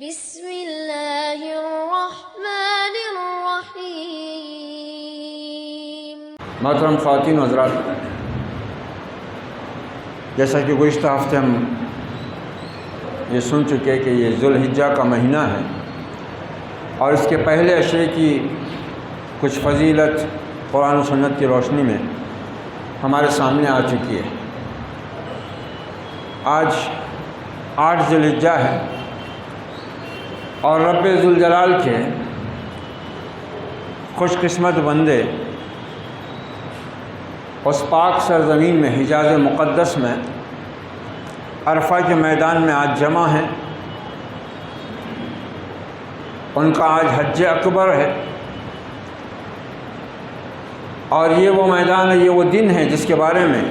بسم اللہ الرحمن الرحیم۔ محترم خواتین و حضرات، جیسا کہ گزشتہ ہفتے ہم یہ سن چکے کہ یہ ذوالحجہ کا مہینہ ہے اور اس کے پہلے عشرے کی کچھ فضیلت قرآن و سنت کی روشنی میں ہمارے سامنے آ چکی ہے۔ آج 8 ذوالحجہ ہے اور رب ذوالجلال کے خوش قسمت بندے اس پاک سرزمین میں حجاز مقدس میں عرفہ کے میدان میں آج جمع ہیں۔ ان کا آج حج اکبر ہے اور یہ وہ میدان ہے، یہ وہ دن ہے جس کے بارے میں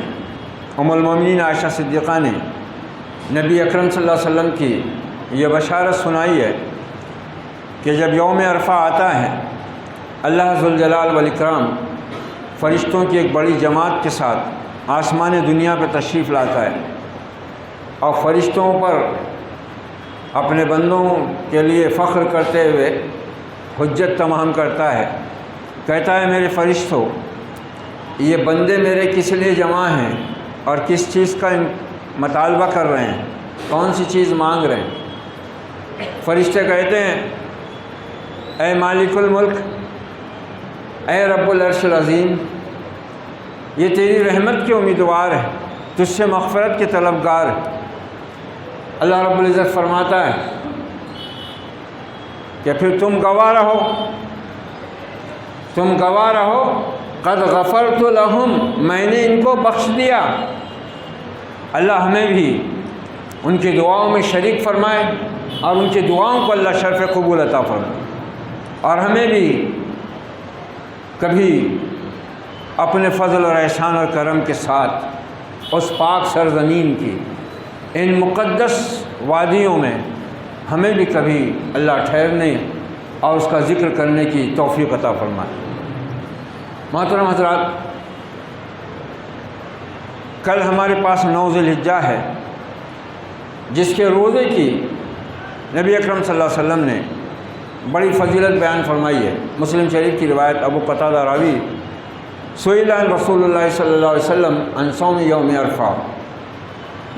ام المومنین عائشہ صدیقہ نے نبی اکرم صلی اللہ علیہ وسلم کی یہ بشارت سنائی ہے کہ جب یوم عرفہ آتا ہے اللہ ذوالجلال والاکرام فرشتوں کی ایک بڑی جماعت کے ساتھ آسمان دنیا پہ تشریف لاتا ہے اور فرشتوں پر اپنے بندوں کے لیے فخر کرتے ہوئے حجت تمام کرتا ہے۔ کہتا ہے میرے فرشتوں، یہ بندے میرے کس لیے جمع ہیں اور کس چیز کا مطالبہ کر رہے ہیں، کون سی چیز مانگ رہے ہیں؟ فرشتے کہتے ہیں اے مالک الملک، اے رب العرش العظیم، یہ تیری رحمت کے امیدوار ہے، تجھ سے مغفرت کے طلبگار ہے۔ اللہ رب العزت فرماتا ہے کہ پھر تم گواہ رہو قد غفرت لہم، میں نے ان کو بخش دیا۔ اللہ ہمیں بھی ان کی دعاؤں میں شریک فرمائے اور ان کی دعاؤں کو اللہ شرف قبول عطا فرمائے، اور ہمیں بھی کبھی اپنے فضل اور احسان اور کرم کے ساتھ اس پاک سرزمین کی ان مقدس وادیوں میں ہمیں بھی کبھی اللہ ٹھہرنے اور اس کا ذکر کرنے کی توفیق عطا فرمائے۔ محترم حضرات، کل ہمارے پاس 9 ذوالحجہ ہے جس کے روزے کی نبی اکرم صلی اللہ علیہ وسلم نے بڑی فضیلت بیان فرمائی ہے۔ مسلم شریف کی روایت ابو قتادہ راوی، سئل رسول اللہ صلی اللہ علیہ وسلم عن صوم یوم عرفہ،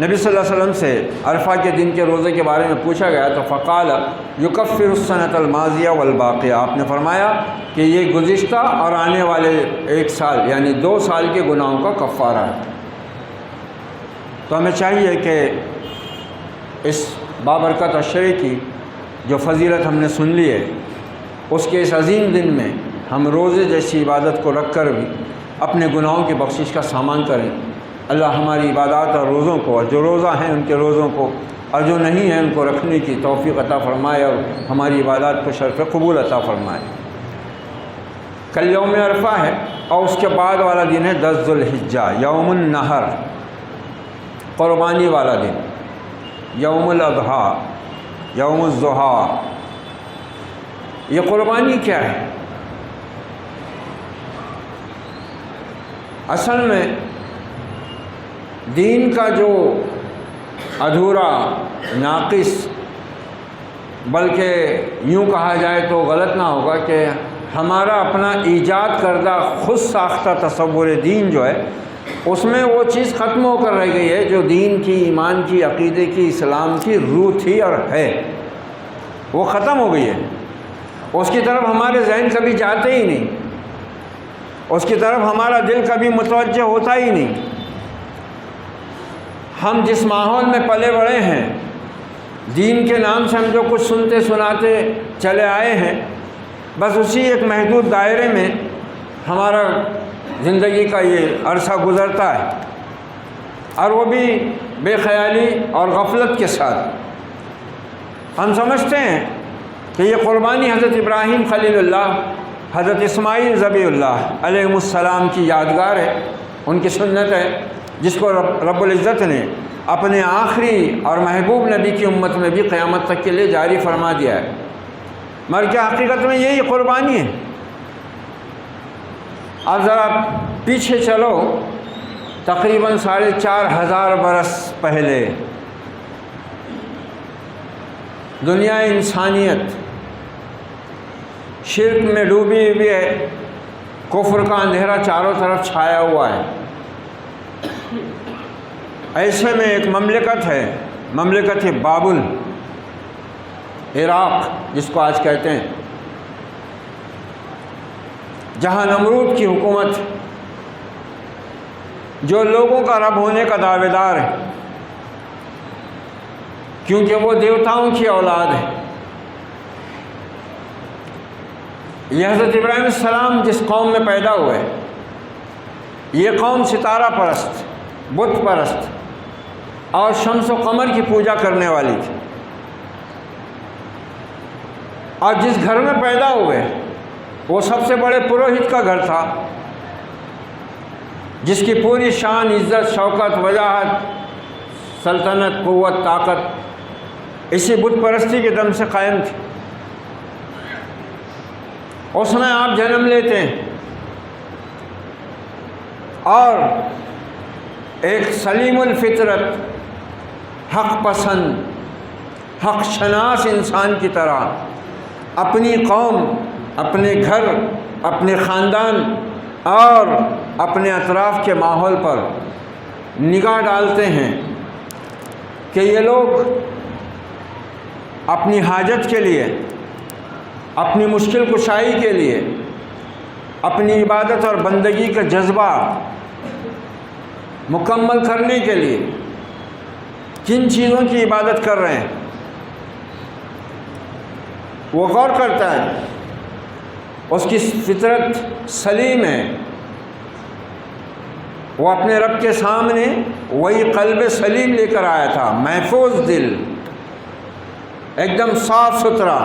نبی صلی اللہ علیہ وسلم سے عرفہ کے دن کے روزے کے بارے میں پوچھا گیا تو فقال یکفر السنۃ الماضیہ والباقیہ، آپ نے فرمایا کہ یہ گزشتہ اور آنے والے 1 سال یعنی 2 سال کے گناہوں کا کفارہ ہے۔ تو ہمیں چاہیے کہ اس بابرکت عشرے کی جو فضیلت ہم نے سن لی ہے، اس کے اس عظیم دن میں ہم روزے جیسی عبادت کو رکھ کر بھی اپنے گناہوں کی بخشش کا سامان کریں۔ اللہ ہماری عبادات اور روزوں کو، اور جو روزہ ہیں ان کے روزوں کو، اور جو نہیں ہیں ان کو رکھنے کی توفیق عطا فرمائے اور ہماری عبادات کو شرف قبول عطا فرمائے۔ کل یوم عرفہ ہے اور اس کے بعد والا دن ہے 10 ذوالحجہ، یوم النحر، قربانی والا دن، یوم الاضحیٰ، یوم الضحیٰ۔ یہ قربانی کیا ہے؟ اصل میں دین کا جو ادھورا، ناقص، بلکہ یوں کہا جائے تو غلط نہ ہوگا کہ ہمارا اپنا ایجاد کردہ خود ساختہ تصور دین جو ہے، اس میں وہ چیز ختم ہو کر رہ گئی ہے جو دین کی، ایمان کی، عقیدے کی، اسلام کی روح تھی اور ہے، وہ ختم ہو گئی ہے۔ اس کی طرف ہمارے ذہن کبھی جاتے ہی نہیں، اس کی طرف ہمارا دل کبھی متوجہ ہوتا ہی نہیں۔ ہم جس ماحول میں پلے بڑے ہیں، دین کے نام سے ہم جو کچھ سنتے سناتے چلے آئے ہیں، بس اسی ایک محدود دائرے میں ہمارا زندگی کا یہ عرصہ گزرتا ہے، اور وہ بھی بے خیالی اور غفلت کے ساتھ۔ ہم سمجھتے ہیں کہ یہ قربانی حضرت ابراہیم خلیل اللہ، حضرت اسماعیل ذبیح اللہ علیہ السلام کی یادگار ہے، ان کی سنت ہے جس کو رب العزت نے اپنے آخری اور محبوب نبی کی امت میں بھی قیامت تک کے لیے جاری فرما دیا ہے، مگر کیا حقیقت میں یہی قربانی ہے؟ اب ذرا پیچھے چلو، تقریباً 4,500 برس پہلے دنیا انسانیت شرک میں ڈوبی ہوئی ہے، کفر کا اندھیرا چاروں طرف چھایا ہوا ہے۔ ایسے میں ایک مملکت ہے، مملکت بابل، عراق جس کو آج کہتے ہیں، جہاں نمرود کی حکومت، جو لوگوں کا رب ہونے کا دعوے دار ہے، کیونکہ وہ دیوتاؤں کی اولاد ہے۔ یہ حضرت ابراہیم علیہ السلام جس قوم میں پیدا ہوئے، یہ قوم ستارہ پرست، بت پرست اور شمس و قمر کی پوجا کرنے والی تھی، اور جس گھر میں پیدا ہوئے وہ سب سے بڑے پروہت کا گھر تھا، جس کی پوری شان، عزت، شوکت، وجاہت، سلطنت، قوت، طاقت اسی بت پرستی کے دم سے قائم تھی۔ اس میں آپ جنم لیتے ہیں اور ایک سلیم الفطرت، حق پسند، حق شناس انسان کی طرح اپنی قوم، اپنے گھر، اپنے خاندان اور اپنے اطراف کے ماحول پر نگاہ ڈالتے ہیں کہ یہ لوگ اپنی حاجت کے لیے، اپنی مشکل کشائی کے لیے، اپنی عبادت اور بندگی کا جذبہ مکمل کرنے کے لیے کن چیزوں کی عبادت کر رہے ہیں، وہ غور کرتا ہے۔ اس کی فطرت سلیم ہے، وہ اپنے رب کے سامنے وہی قلب سلیم لے کر آیا تھا، محفوظ دل، ایک دم صاف ستھرا،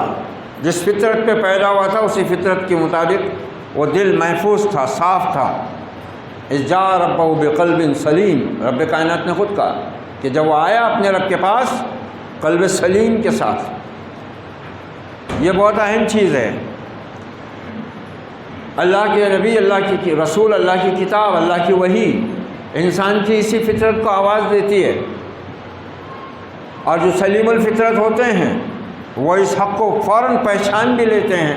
جس فطرت پہ پیدا ہوا تھا اسی فطرت کے مطابق وہ دل محفوظ تھا، صاف تھا۔ اذ جاء ربہ بقلب سلیم، رب کائنات نے خود کہا کہ جب وہ آیا اپنے رب کے پاس قلب سلیم کے ساتھ۔ یہ بہت اہم چیز ہے۔ اللہ کے نبی، اللہ کی رسول، اللہ کی کتاب، اللہ کی وحی انسان کی اسی فطرت کو آواز دیتی ہے، اور جو سلیم الفطرت ہوتے ہیں وہ اس حق کو فوراً پہچان بھی لیتے ہیں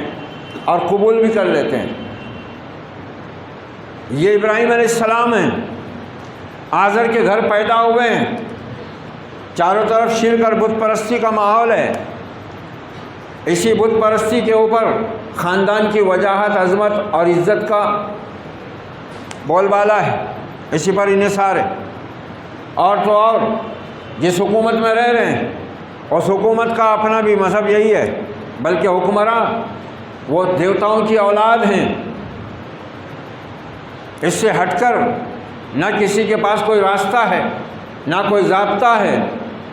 اور قبول بھی کر لیتے ہیں۔ یہ ابراہیم علیہ السلام ہیں، آزر کے گھر پیدا ہوئے ہیں، چاروں طرف شرک اور بت پرستی کا ماحول ہے۔ اسی بت پرستی کے اوپر خاندان کی وجاہت، عظمت اور عزت کا بول بالا ہے، اسی پر انحصار ہے۔ اور تو اور جس حکومت میں رہ رہے ہیں اس حکومت کا اپنا بھی مذہب یہی ہے، بلکہ حکمراں وہ دیوتاؤں کی اولاد ہیں۔ اس سے ہٹ کر نہ کسی کے پاس کوئی راستہ ہے، نہ کوئی ضابطہ ہے،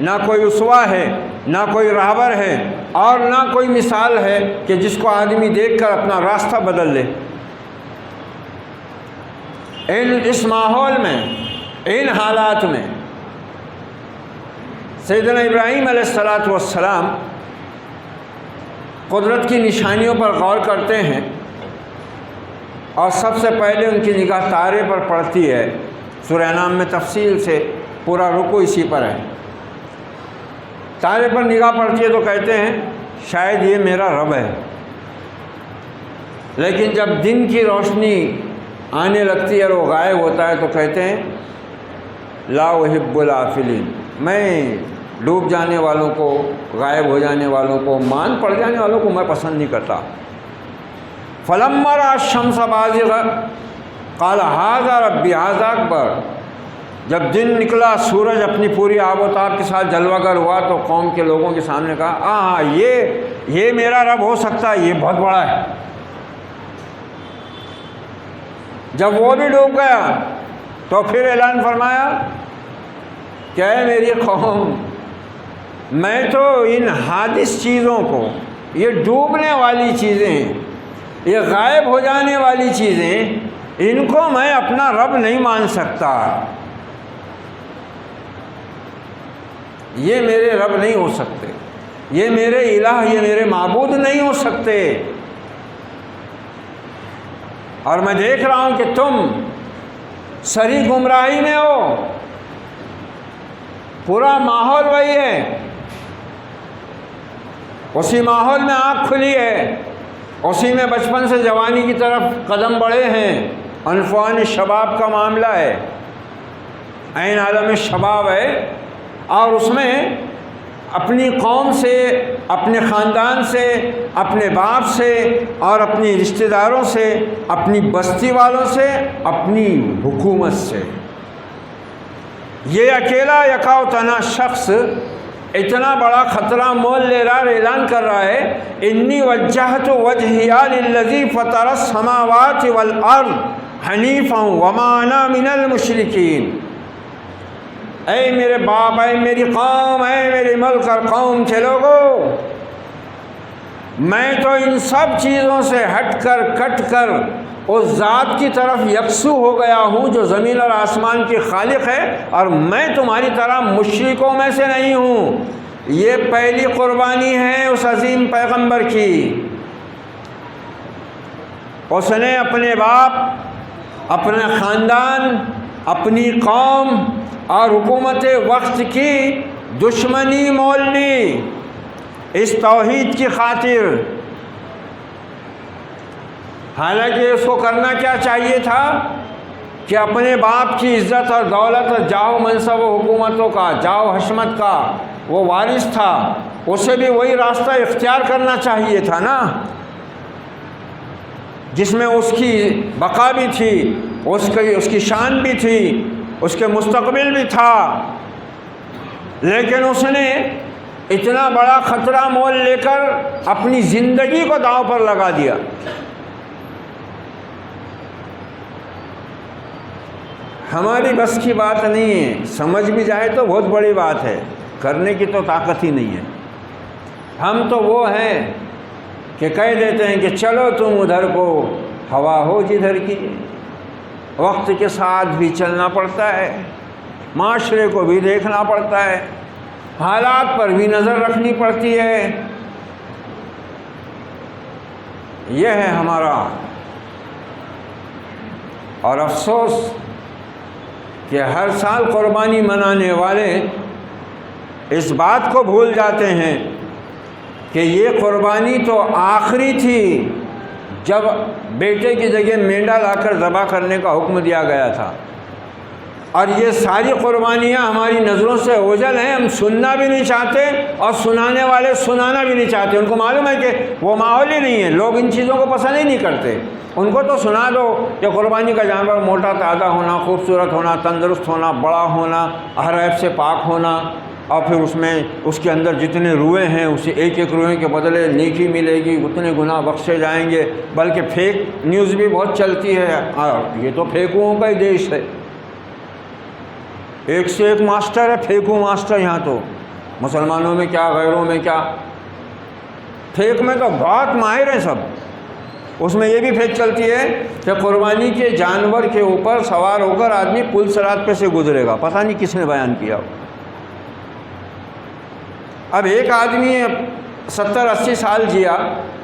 نہ کوئی اسوہ ہے، نہ کوئی راہبر ہے، اور نہ کوئی مثال ہے کہ جس کو آدمی دیکھ کر اپنا راستہ بدل لے۔ اس ماحول میں، ان حالات میں سیدنا ابراہیم علیہ السلام قدرت کی نشانیوں پر غور کرتے ہیں، اور سب سے پہلے ان کی نگاہ تارے پر پڑتی ہے۔ سورہ انعام میں تفصیل سے پورا رکوع اسی پر ہے۔ تارے پر نگاہ پڑتی ہے تو کہتے ہیں شاید یہ میرا رب ہے، لیکن جب دن کی روشنی آنے لگتی ہے اور وہ غائب ہوتا ہے تو کہتے ہیں لا احب العافلین، میں ڈوب جانے والوں کو، غائب ہو جانے والوں کو، مان پڑ جانے والوں کو میں پسند نہیں کرتا۔ فلما رأى الشمس بازغة قال هذا ربي هذا اکبر، جب دن نکلا، سورج اپنی پوری آب و تاب کے ساتھ جلوہ گر ہوا تو قوم کے لوگوں کے سامنے کہا ہاں یہ میرا رب ہو سکتا ہے، یہ بہت بڑا ہے۔ جب وہ بھی ڈوب گیا تو پھر اعلان فرمایا کہ اے میری قوم، میں تو ان حادث چیزوں کو، یہ ڈوبنے والی چیزیں، یہ غائب ہو جانے والی چیزیں، ان کو میں اپنا رب نہیں مان سکتا، یہ میرے رب نہیں ہو سکتے، یہ میرے الہ، یہ میرے معبود نہیں ہو سکتے۔ اور میں دیکھ رہا ہوں کہ تم سری گمراہی میں ہو، پورا ماحول وہی ہے، اسی ماحول میں آنکھ کھلی ہے، اسی میں بچپن سے جوانی کی طرف قدم بڑھے ہیں، عنفوان شباب کا معاملہ ہے، عین عالم شباب ہے، اور اس میں اپنی قوم سے، اپنے خاندان سے، اپنے باپ سے اور اپنی رشتہ داروں سے، اپنی بستی والوں سے، اپنی حکومت سے، یہ اکیلا یکا و تنہا شخص اتنا بڑا خطرہ مول لے رہا، اعلان کر رہا ہے، انی وجہت وجہی للذی فطر السماوات والارض حنیفا وما انا من المشرکین۔ اے میرے باپ، اے میری قوم، اے میری ملک اور قوم کے لوگوں، میں تو ان سب چیزوں سے ہٹ کر کٹ کر اس ذات کی طرف یکسو ہو گیا ہوں جو زمین اور آسمان کی خالق ہے، اور میں تمہاری طرح مشرکوں میں سے نہیں ہوں۔ یہ پہلی قربانی ہے اس عظیم پیغمبر کی۔ اس نے اپنے باپ، اپنے خاندان، اپنی قوم اور حکومت وقت کی دشمنی مول لی اس توحید کی خاطر۔ حالانکہ اس کو کرنا کیا چاہیے تھا کہ اپنے باپ کی عزت اور دولت اور جاؤ منصب و حکومتوں کا، جاؤ حشمت کا وہ وارث تھا، اسے بھی وہی راستہ اختیار کرنا چاہیے تھا نا، جس میں اس کی بقا بھی تھی، اس کی شان بھی تھی، اس کے مستقبل بھی تھا۔ لیکن اس نے اتنا بڑا خطرہ مول لے کر اپنی زندگی کو داؤ پر لگا دیا۔ ہماری بس کی بات نہیں ہے، سمجھ بھی جائے تو بہت بڑی بات ہے، کرنے کی تو طاقت ہی نہیں ہے۔ ہم تو وہ ہیں کہ کہہ دیتے ہیں کہ چلو تم ادھر کو، ہوا ہو جدھر کی۔ وقت کے ساتھ بھی چلنا پڑتا ہے، معاشرے کو بھی دیکھنا پڑتا ہے، حالات پر بھی نظر رکھنی پڑتی ہے۔ یہ ہے ہمارا، اور افسوس کہ ہر سال قربانی منانے والے اس بات کو بھول جاتے ہیں کہ یہ قربانی تو آخری تھی جب بیٹے کی جگہ مینڈا لا کر ذبح کرنے کا حکم دیا گیا تھا، اور یہ ساری قربانیاں ہماری نظروں سے اوجھل ہیں، ہم سننا بھی نہیں چاہتے اور سنانے والے سنانا بھی نہیں چاہتے۔ ان کو معلوم ہے کہ وہ ماحول ہی نہیں ہے، لوگ ان چیزوں کو پسند ہی نہیں کرتے۔ ان کو تو سنا دو کہ قربانی کا جانور موٹا تازہ ہونا، خوبصورت ہونا، تندرست ہونا، بڑا ہونا، ہر عیب سے پاک ہونا، اور پھر اس کے اندر جتنے روئے ہیں اسے ایک ایک روئے کے بدلے نیکی ملے گی، اتنے گناہ بخشے جائیں گے۔ بلکہ فیک نیوز بھی بہت چلتی ہے، یہ تو پھیکوؤں کا ہی دیش ہے، ایک سے ایک ماسٹر ہے، پھیکو ماسٹر۔ یہاں تو مسلمانوں میں کیا، غیروں میں کیا، پھیک میں تو بہت ماہر ہیں سب۔ اس میں یہ بھی پھیک چلتی ہے کہ قربانی کے جانور کے اوپر سوار ہو کر آدمی پل صراط پہ سے گزرے گا، پتہ نہیں کس نے بیان کیا۔ اب ایک آدمی 70-80 سال جیا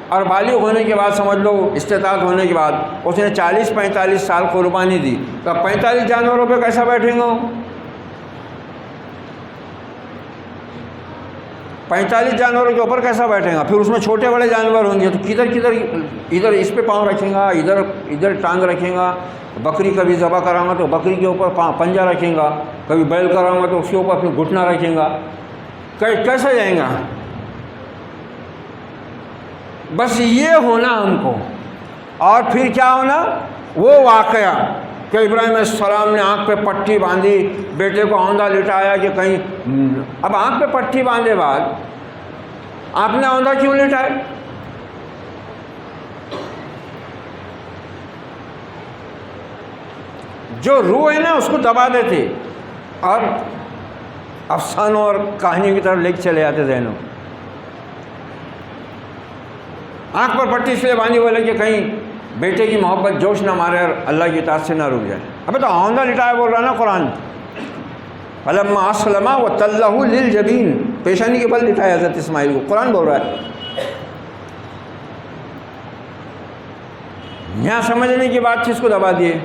اور بالغ ہونے کے بعد، سمجھ لو استطاعت ہونے کے بعد، اس نے 40-45 سال قربانی دی، تو 45 جانوروں پہ کیسا بیٹھیں گا؟ 45 جانوروں کے اوپر کیسا بیٹھیں گا؟ پھر اس میں چھوٹے بڑے جانور ہوں گے تو ادھر اس پہ پاؤں رکھیں گا، ادھر ٹانگ رکھیں گا۔ بکری کبھی ذبح کراؤں گا تو بکری کے اوپر پنجہ رکھیں گا، کبھی بیل کراؤں گا تو اس کے اوپر پھر گھٹنا رکھیں گا۔ کیسے جائیں گا؟ بس یہ ہونا ہم کو۔ اور پھر کیا ہونا؟ وہ واقعہ کہ ابراہیم علیہ السلام نے آنکھ پہ پٹی باندھی، بیٹے کو اوندا لٹایا کہ کہیں، اب آنکھ پہ پٹی باندھے بعد آپ نے اوندا کیوں لٹایا؟ جو روح ہے نا اس کو دبا دیتے اور افسانوں اور کہانیوں کی طرف لے کے چلے جاتے ذہنوں۔ آنکھ پر پٹی اس لیے باندھی بولے کہ کہیں بیٹے کی محبت جوش نہ مارے اور اللہ کی اطاعت سے نہ رک جائے۔ ابھی تو اوندا لٹایا بول رہا نا قرآن، فلما اسلما وتلہ للجبین، پیشانی کے بل لٹایا حضرت اسماعیل کو، قرآن بول رہا ہے۔ یہاں سمجھنے کی بات تھی، اس کو دبا دیے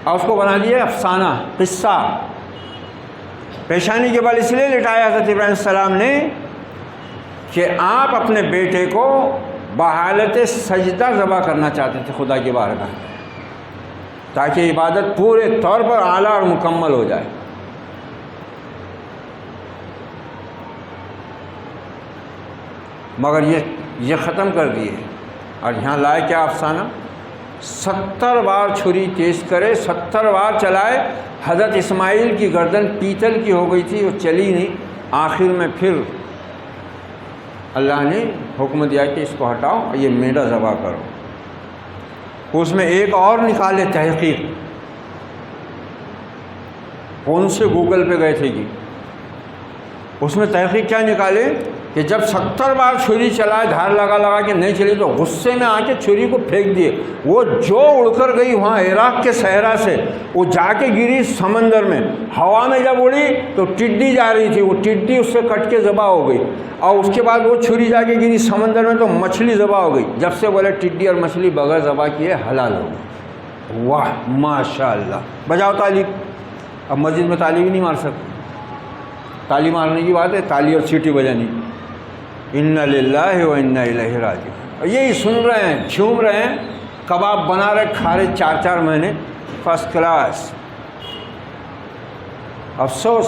اور اس کو بنا دیے افسانہ، قصہ۔ پیشانی کے بل اس لیے لٹایا حضرت ابراہیم السلام نے کہ آپ اپنے بیٹے کو بحالت سجدہ ذبح کرنا چاہتے تھے خدا کی بارگاہ میں، تاکہ عبادت پورے طور پر اعلیٰ اور مکمل ہو جائے۔ مگر یہ ختم کر دیے، اور یہاں لائے کیا افسانہ، 70 بار چھری تیز کرے، 70 بار چلائے، حضرت اسماعیل کی گردن پیتل کی ہو گئی تھی، وہ چلی نہیں، آخر میں پھر اللہ نے حکم دیا کہ اس کو ہٹاؤ اور یہ میڈا ذبح کرو۔ اس میں ایک اور نکالے تحقیق، کون سے گوگل پہ گئے تھے جی، اس میں تحقیق کیا نکالے کہ جب 70 بار چھری چلائے، دھار لگا لگا کے نہیں چلی، تو غصے میں آ کے چھری کو پھینک دیے، وہ جو اڑ کر گئی وہاں عراق کے صحرا سے، وہ جا کے گری سمندر میں، ہوا میں جب اڑی تو ٹڈی جا رہی تھی، وہ ٹڈی اس سے کٹ کے ذبح ہو گئی، اور اس کے بعد وہ چھری جا کے گری سمندر میں تو مچھلی ذبح ہو گئی، جب سے بولے ٹڈی اور مچھلی بغیر ذبح کیے حلال ہو گئی۔ واہ ماشاء اللہ، بجاؤ تالی۔ اب مسجد میں تالی بھی نہیں مار سکتے، تالی مارنے کی بات ہے، تالی اور سیٹی بجانی، انا للہ و انا الیہ راجعون۔ یہی سن رہے ہیں، جھوم رہے ہیں، کباب بنا رہے، کھا رہے 4 مہینے، فرسٹ کلاس۔ افسوس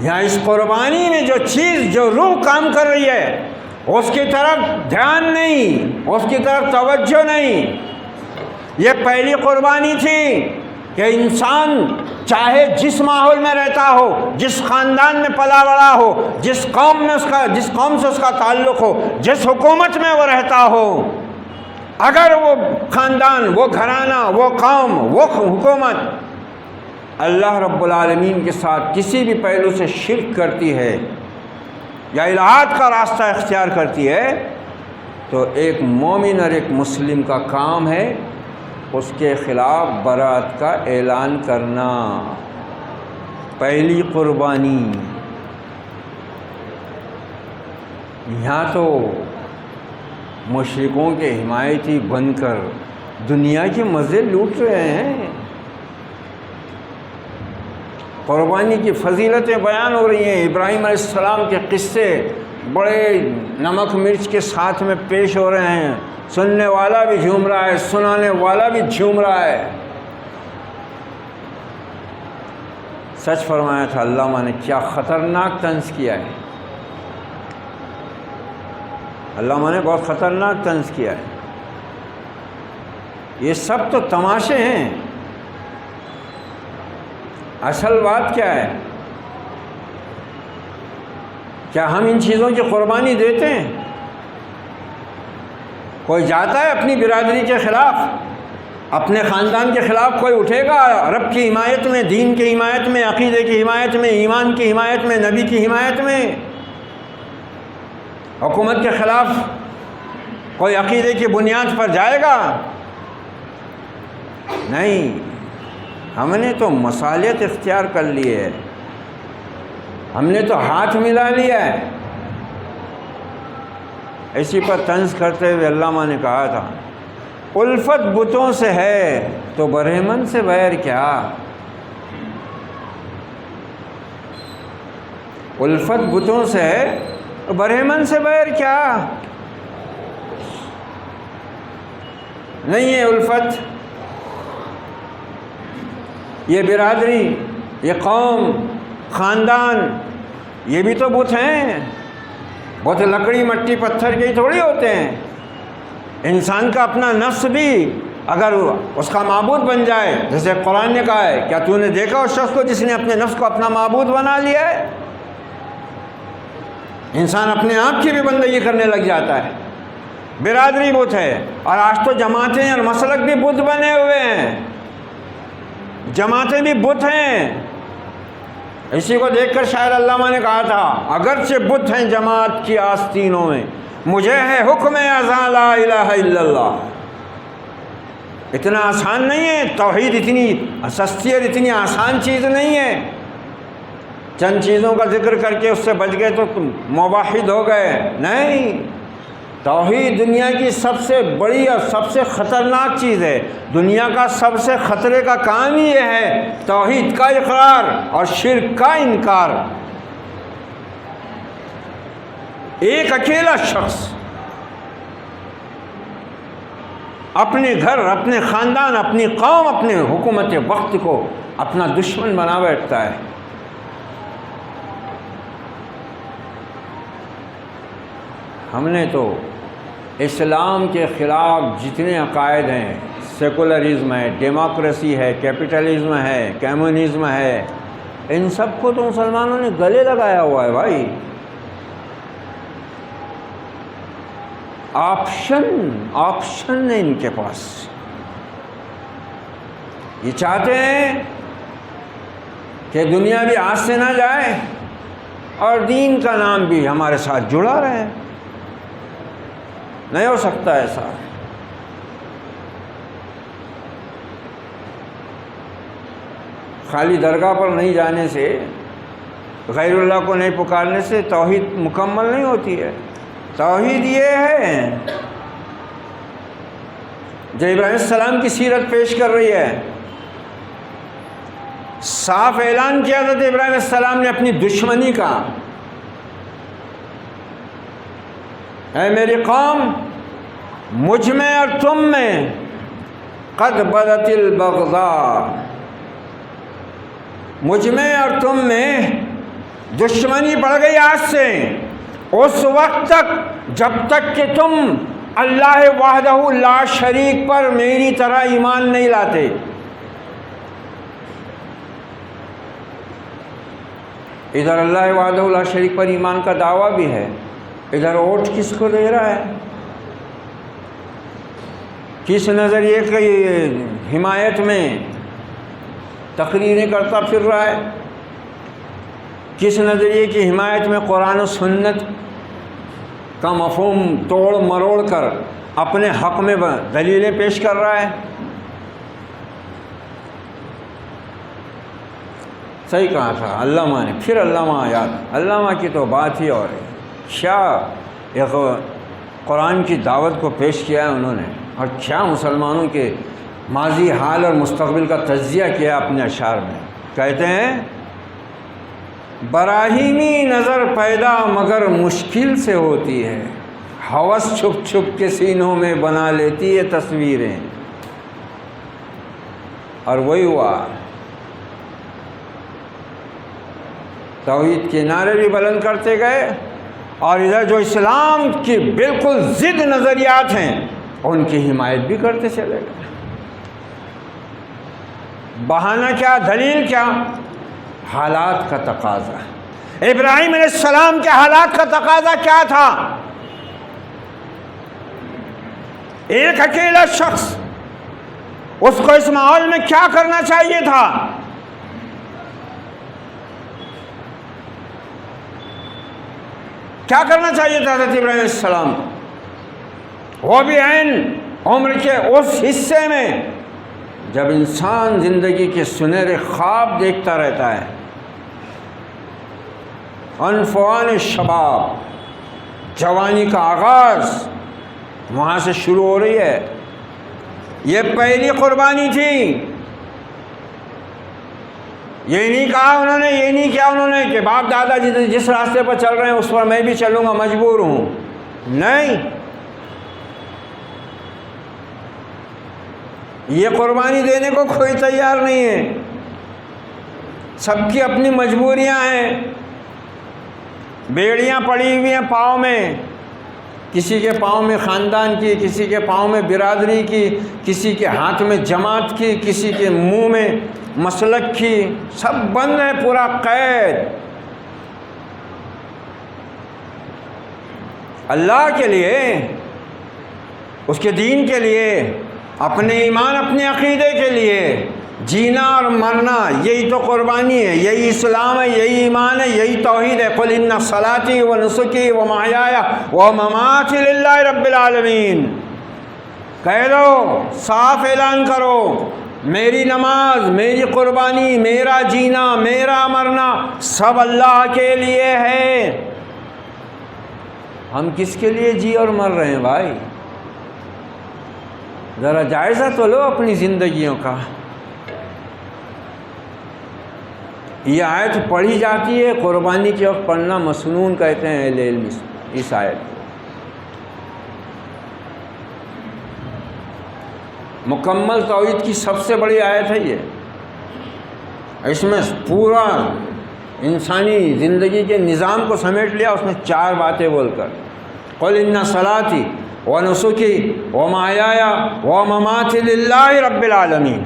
یہاں اس قربانی میں جو چیز، جو روح کام کر رہی ہے، اس کی طرف دھیان نہیں، اس کی طرف توجہ نہیں۔ یہ پہلی قربانی تھی کہ انسان چاہے جس ماحول میں رہتا ہو، جس خاندان میں پلا بڑا ہو، جس قوم سے اس کا تعلق ہو، جس حکومت میں وہ رہتا ہو، اگر وہ خاندان، وہ گھرانہ، وہ قوم، وہ حکومت اللہ رب العالمین کے ساتھ کسی بھی پہلو سے شرک کرتی ہے یا الہات کا راستہ اختیار کرتی ہے، تو ایک مومن اور ایک مسلم کا کام ہے اس کے خلاف برات کا اعلان کرنا۔ پہلی قربانی یہاں تو مشرکوں کے حمایتی بن کر دنیا کے مزے لوٹ رہے ہیں، قربانی کی فضیلتیں بیان ہو رہی ہیں، ابراہیم علیہ السلام کے قصے بڑے نمک مرچ کے ساتھ میں پیش ہو رہے ہیں، سننے والا بھی جھوم رہا ہے، سنانے والا بھی جھوم رہا ہے۔ سچ فرمایا تھا علامہ نے، کیا خطرناک طنز کیا ہے، علامہ نے بہت خطرناک طنز کیا ہے۔ یہ سب تو تماشے ہیں، اصل بات کیا ہے؟ کیا ہم ان چیزوں کی قربانی دیتے ہیں؟ کوئی جاتا ہے اپنی برادری کے خلاف، اپنے خاندان کے خلاف کوئی اٹھے گا رب کی حمایت میں، دین کی حمایت میں، عقیدے کی حمایت میں، ایمان کی حمایت میں، نبی کی حمایت میں، حکومت کے خلاف کوئی عقیدے کی بنیاد پر جائے گا؟ نہیں، ہم نے تو مصالحت اختیار کر لی ہے، ہم نے تو ہاتھ ملا لیا ہے۔ اسی پر طنز کرتے ہوئے علامہ نے کہا تھا، الفت بتوں سے ہے تو برہمن سے بیر کیا، الفت بتوں سے ہے تو برہمن سے بیر کیا، نہیں ہے الفت۔ یہ برادری، یہ قوم، خاندان، یہ بھی تو بت ہیں، بت لکڑی مٹی پتھر کے ہی تھوڑی ہوتے ہیں۔ انسان کا اپنا نفس بھی اگر اس کا معبود بن جائے، جیسے قرآن نے کہا ہے، کیا تو نے دیکھا اس شخص کو جس نے اپنے نفس کو اپنا معبود بنا لیا ہے؟ انسان اپنے آپ کی بھی بندگی کرنے لگ جاتا ہے۔ برادری بت ہے، اور آج تو جماعتیں اور مسلک بھی بت بنے ہوئے ہیں، جماعتیں بھی بت ہیں۔ اسی کو دیکھ کر شاید علامہ نے کہا تھا، اگرچہ بت ہیں جماعت کی آستینوں میں، مجھے ہے حکم اذاں لا الہ الا اللہ۔ اتنا آسان نہیں ہے، توحید اتنی سستی اور اتنی آسان چیز نہیں ہے، چند چیزوں کا ذکر کر کے اس سے بچ گئے تو موحد ہو گئے، نہیں۔ توحید دنیا کی سب سے بڑی اور سب سے خطرناک چیز ہے، دنیا کا سب سے خطرے کا کام ہی یہ ہے، توحید کا اقرار اور شرک کا انکار۔ ایک اکیلا شخص اپنے گھر، اپنے خاندان، اپنی قوم، اپنے حکومت وقت کو اپنا دشمن بنا بیٹھتا ہے. ہم نے تو اسلام کے خلاف جتنے عقائد ہیں، سیکولرزم ہے، ڈیموکریسی ہے، کیپٹلزم ہے، کمیونزم ہے، ان سب کو تو مسلمانوں نے گلے لگایا ہوا ہے بھائی. آپشن ہے ان کے پاس. یہ چاہتے ہیں کہ دنیا بھی ہاتھ سے نہ جائے اور دین کا نام بھی ہمارے ساتھ جڑا رہے. نہیں ہو سکتا ایسا. خالی درگاہ پر نہیں جانے سے، غیر اللہ کو نہیں پکارنے سے توحید مکمل نہیں ہوتی ہے. توحید یہ ہے جو ابراہیم علیہ السلام کی سیرت پیش کر رہی ہے. صاف اعلان کیا حضرت ابراہیم علیہ السلام نے اپنی دشمنی کا، اے میری قوم، مجھ میں اور تم میں قد بدت البغضاء، مجھ میں اور تم میں دشمنی پڑ گئی آج سے، اس وقت تک جب تک کہ تم اللہ وحدہ لا شریک پر میری طرح ایمان نہیں لاتے. ادھر اللہ وحدہ لا شریک پر ایمان کا دعویٰ بھی ہے، ادھر ووٹ کس کو دے رہا ہے، کس نظریے کی حمایت میں تقریریں کرتا پھر رہا ہے، کس نظریے کی حمایت میں قرآن و سنت کا مفہوم توڑ مروڑ کر اپنے حق میں دلیلیں پیش کر رہا ہے. صحیح کہا تھا علامہ نے. پھر علامہ یاد، علامہ کی تو بات ہی اور ہے. کیا ایک قرآن کی دعوت کو پیش کیا ہے انہوں نے، اور کیا مسلمانوں کے ماضی، حال اور مستقبل کا تجزیہ کیا اپنے اشعار میں. کہتے ہیں براہیمی نظر پیدا مگر مشکل سے ہوتی ہے، ہوس چھپ چھپ کے سینوں میں بنا لیتی ہے تصویریں. اور وہی ہوا، توحید کے نعرے بھی بلند کرتے گئے، اور ادھر جو اسلام کی بالکل ضد نظریات ہیں ان کی حمایت بھی کرتے چلے گئے. بہانہ کیا، دلیل کیا؟ حالات کا تقاضا. ابراہیم علیہ السلام کے حالات کا تقاضا کیا تھا؟ ایک اکیلا شخص، اس کو اس ماحول میں کیا کرنا چاہیے تھا؟ کیا کرنا چاہیے تھا حضرت ابراہیم علیہ السلام؟ وہ بھی عین عمر کے اس حصے میں جب انسان زندگی کے سنہرے خواب دیکھتا رہتا ہے. عنفوان شباب، جوانی کا آغاز وہاں سے شروع ہو رہی ہے. یہ پہلی قربانی تھی. یہ نہیں کہا انہوں نے، یہ نہیں کیا انہوں نے کہ باپ دادا جس راستے پر چل رہے ہیں اس پر میں بھی چلوں گا، مجبور ہوں. نہیں، یہ قربانی دینے کو کوئی تیار نہیں ہے. سب کی اپنی مجبوریاں ہیں، بیڑیاں پڑی ہوئی ہیں پاؤں میں، کسی کے پاؤں میں خاندان کی، کسی کے پاؤں میں برادری کی، کسی کے ہاتھ میں جماعت کی، کسی کے منہ میں مسلک کی. سب بند ہے، پورا قید. اللہ کے لیے، اس کے دین کے لیے، اپنے ایمان، اپنے عقیدے کے لیے جینا اور مرنا، یہی تو قربانی ہے، یہی اسلام ہے، یہی ایمان ہے، یہی توحید ہے. قل ان صلاتی و نسکی و محیای و مماتی للہ رب العالمین. کہہ دو، صاف اعلان کرو، میری نماز، میری قربانی، میرا جینا، میرا مرنا سب اللہ کے لیے ہے. ہم کس کے لیے جی اور مر رہے ہیں بھائی؟ ذرا جائزہ تو لو اپنی زندگیوں کا. یہ آیت پڑھی جاتی ہے، قربانی کے وقت پڑھنا مسنون کہتے ہیں اہل علم. اس آیت مکمل توحید کی سب سے بڑی آیت ہے یہ. اس میں پورا انسانی زندگی کے نظام کو سمیٹ لیا اس میں 4 باتیں بول کر. قل ان صلاتی و نسکی و محیایا و مماتی للہ رب العالمین.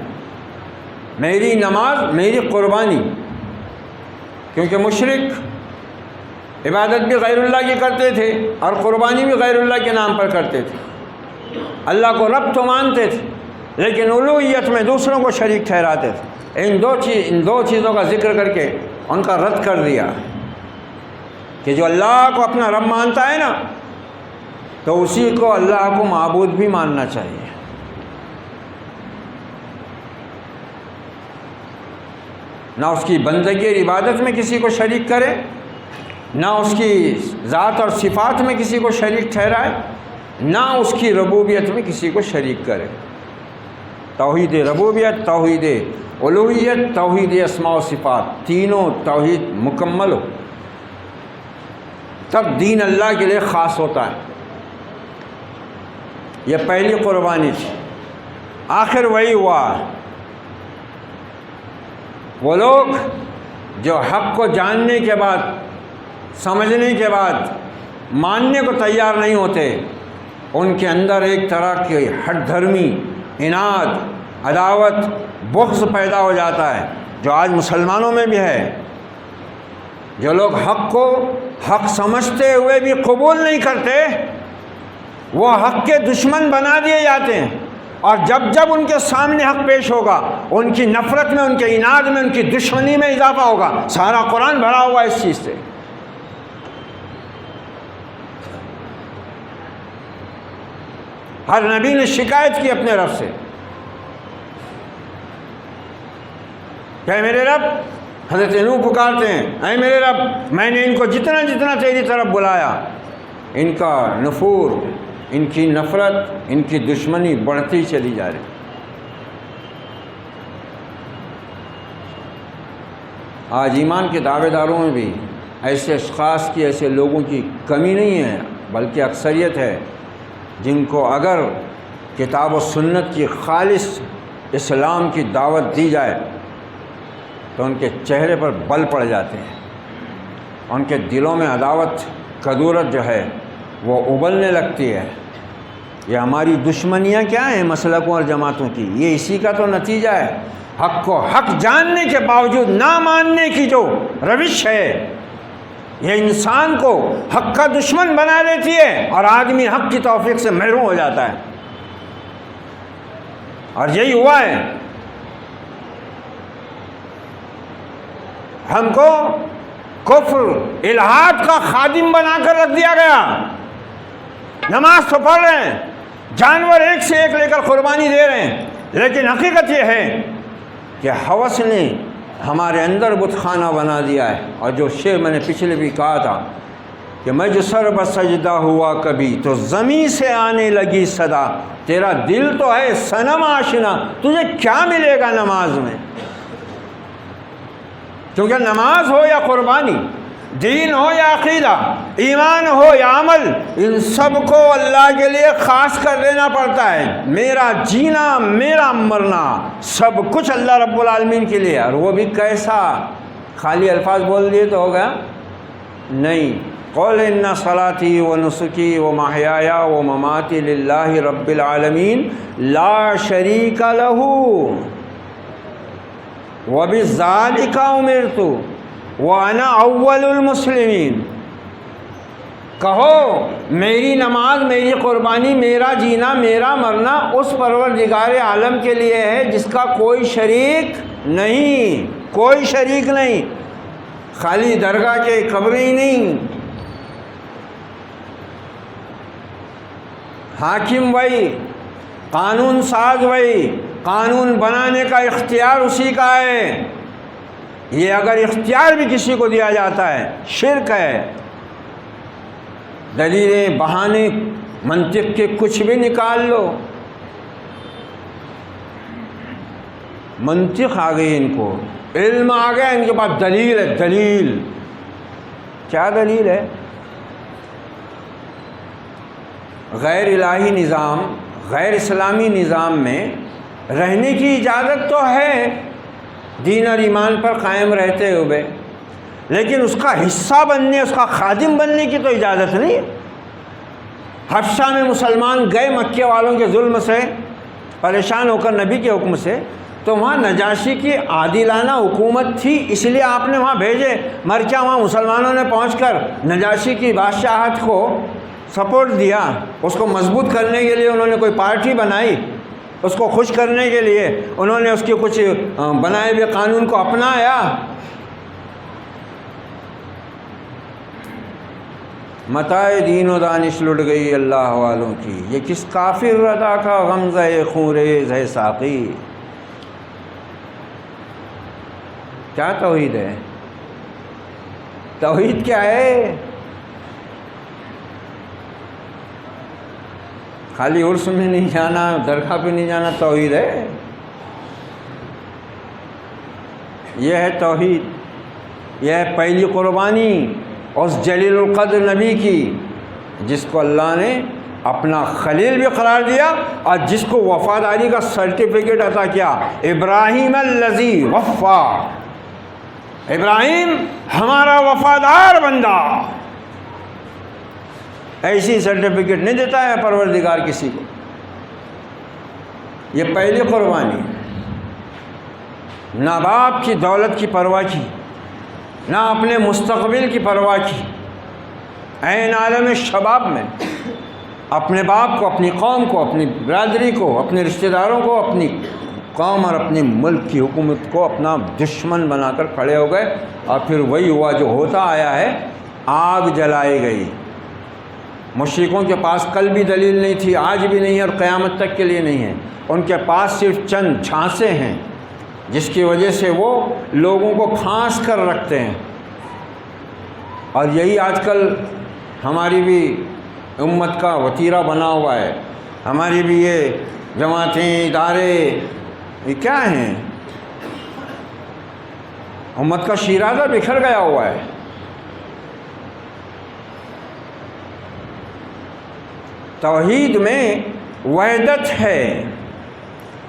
میری نماز میری قربانی، کیونکہ مشرک عبادت بھی غیر اللہ کی کرتے تھے اور قربانی بھی غیر اللہ کے نام پر کرتے تھے. اللہ کو رب تو مانتے تھے لیکن الوہیت میں دوسروں کو شریک ٹھہراتے تھے. ان دو چیزوں کا ذکر کر کے ان کا رد کر دیا کہ جو اللہ کو اپنا رب مانتا ہے نا تو اسی کو اللہ کو معبود بھی ماننا چاہیے. نہ اس کی بندگی اور عبادت میں کسی کو شریک کرے، نہ اس کی ذات اور صفات میں کسی کو شریک ٹھہرائے، نہ اس کی ربوبیت میں کسی کو شریک کرے. توحید ربوبیت، توحید الوہیت، توحید اسماء و صفات، تینوں توحید مکمل ہو تب دین اللہ کے لیے خاص ہوتا ہے. یہ پہلی قربانی تھی. آخر وہی ہوا، وہ لوگ جو حق کو جاننے کے بعد، سمجھنے کے بعد ماننے کو تیار نہیں ہوتے، ان کے اندر ایک طرح کی ہٹ دھرمی، اناد، عداوت، بغض پیدا ہو جاتا ہے جو آج مسلمانوں میں بھی ہے. جو لوگ حق کو حق سمجھتے ہوئے بھی قبول نہیں کرتے وہ حق کے دشمن بنا دیے جاتے ہیں، اور جب جب ان کے سامنے حق پیش ہوگا ان کی نفرت میں، ان کے اناد میں، ان کی دشمنی میں اضافہ ہوگا. سارا قرآن بھرا ہوا اس چیز سے. ہر نبی نے شکایت کی اپنے رب سے کہ اے میرے رب، حضرت نوح پکارتے ہیں اے میرے رب میں نے ان کو جتنا جتنا تیری طرف بلایا ان کا نفور، ان کی نفرت، ان کی دشمنی بڑھتی چلی جا رہی. آج ایمان کے دعوے داروں میں بھی ایسے اشخاص کی، ایسے لوگوں کی کمی نہیں ہے بلکہ اکثریت ہے جن کو اگر کتاب و سنت کی خالص اسلام کی دعوت دی جائے تو ان کے چہرے پر بل پڑ جاتے ہیں، ان کے دلوں میں عداوت، کدورت جو ہے وہ ابلنے لگتی ہے. یہ ہماری دشمنیاں کیا ہیں مسلکوں اور جماعتوں کی؟ یہ اسی کا تو نتیجہ ہے. حق کو حق جاننے کے باوجود نہ ماننے کی جو روش ہے یہ انسان کو حق کا دشمن بنا دیتی ہے اور آدمی حق کی توفیق سے محروم ہو جاتا ہے. اور یہی ہوا ہے. ہم کو کفر، الحاد کا خادم بنا کر رکھ دیا گیا. نماز تو پڑھ رہے ہیں، جانور ایک سے ایک لے کر قربانی دے رہے ہیں، لیکن حقیقت یہ ہے کہ ہوس نے ہمارے اندر بت خانہ بنا دیا ہے. اور جو شعر میں نے پچھلے بھی کہا تھا کہ میں جو سر بسجدہ ہوا کبھی تو زمین سے آنے لگی صدا. تیرا دل تو ہے صنم آشنا، تجھے کیا ملے گا نماز میں؟ کیونکہ نماز ہو یا قربانی، دین ہو یا عقیدہ، ایمان ہو یا عمل، ان سب کو اللہ کے لیے خاص کر دینا پڑتا ہے. میرا جینا، میرا مرنا، سب کچھ اللہ رب العالمین کے لیے. اور وہ بھی کیسا؟ خالی الفاظ بول دیے تو ہو گیا؟ نہیں. قل ان صلاتی و نسکی و محیایا و مماتی للہ رب العالمین لا شریک لہ وبذالک امرت وانا اول المسلمین. کہو میری نماز، میری قربانی، میرا جینا، میرا مرنا اس پروردگار عالم کے لیے ہے جس کا کوئی شریک نہیں، کوئی شریک نہیں. خالی درگاہ کے قبریں ہی نہیں، حاکم وہی، قانون ساز وہی، قانون بنانے کا اختیار اسی کا ہے. یہ اگر اختیار بھی کسی کو دیا جاتا ہے شرک ہے. دلیلیں، بہانے، منطق کے کچھ بھی نکال لو، منطق آ گئی ان کو، علم آ گیا ان کے پاس. دلیل ہے، دلیل کیا دلیل ہے؟ غیر الہی نظام، غیر اسلامی نظام میں رہنے کی اجازت تو ہے دین اور ایمان پر قائم رہتے ہوئے، لیکن اس کا حصہ بننے، اس کا خادم بننے کی تو اجازت نہیں ہے۔ حبشہ میں مسلمان گئے مکے والوں کے ظلم سے پریشان ہو کر نبی کے حکم سے، تو وہاں نجاشی کی عادلانہ حکومت تھی، اس لیے آپ نے وہاں بھیجے، مر کیا وہاں مسلمانوں نے پہنچ کر نجاشی کی بادشاہت کو سپورٹ دیا، اس کو مضبوط کرنے کے لیے انہوں نے کوئی پارٹی بنائی، اس کو خوش کرنے کے لیے انہوں نے اس کے کچھ بنائے ہوئے قانون کو اپنایا۔ متاع دین و دانش لٹ گئی اللہ والوں کی، یہ کس کافر ردا کا غمزہ خونریز ہے ساقی۔ کیا توحید ہے؟ توحید کیا ہے؟ خالی عرس میں نہیں جانا، درگاہ پہ نہیں جانا توحید ہے؟ یہ ہے توحید، یہ ہے پہلی قربانی اس جلیل القدر نبی کی، جس کو اللہ نے اپنا خلیل بھی قرار دیا اور جس کو وفاداری کا سرٹیفکیٹ عطا کیا، ابراہیم الذی وفا، ابراہیم ہمارا وفادار بندہ۔ ایسی سرٹیفکیٹ نہیں دیتا ہے پروردگار کسی کو۔ یہ پہلی قربانی، نہ باپ کی دولت کی پرواہ کی، نہ اپنے مستقبل کی پرواہ کی، عین عالم شباب میں اپنے باپ کو، اپنی قوم کو، اپنی برادری کو، اپنے رشتہ داروں کو، اپنی قوم اور اپنے ملک کی حکومت کو اپنا دشمن بنا کر کھڑے ہو گئے، اور پھر وہی ہوا جو ہوتا آیا ہے، آگ جلائی گئی۔ مشرکوں کے پاس کل بھی دلیل نہیں تھی، آج بھی نہیں ہے اور قیامت تک کے لیے نہیں ہے۔ ان کے پاس صرف چند جھانسے ہیں جس کی وجہ سے وہ لوگوں کو پھانس کر رکھتے ہیں، اور یہی آج کل ہماری بھی امت کا وتیرہ بنا ہوا ہے۔ ہماری بھی یہ جماعتیں، ادارے، یہ کیا ہیں؟ امت کا شیرازہ بکھر گیا ہوا ہے۔ توحید میں وحدت ہے،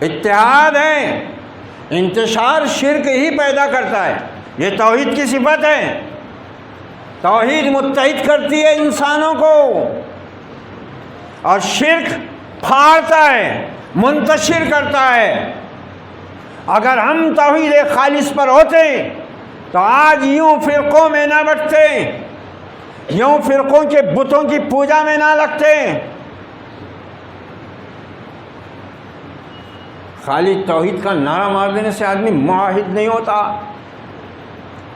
اتحاد ہے، انتشار شرک ہی پیدا کرتا ہے، یہ توحید کی صفت ہے۔ توحید متحد کرتی ہے انسانوں کو، اور شرک پھاڑتا ہے، منتشر کرتا ہے۔ اگر ہم توحید خالص پر ہوتے تو آج یوں فرقوں میں نہ بٹتے، یوں فرقوں کے بتوں کی پوجا میں نہ لگتے۔ خالی توحید کا نعرہ مار دینے سے آدمی موحد نہیں ہوتا۔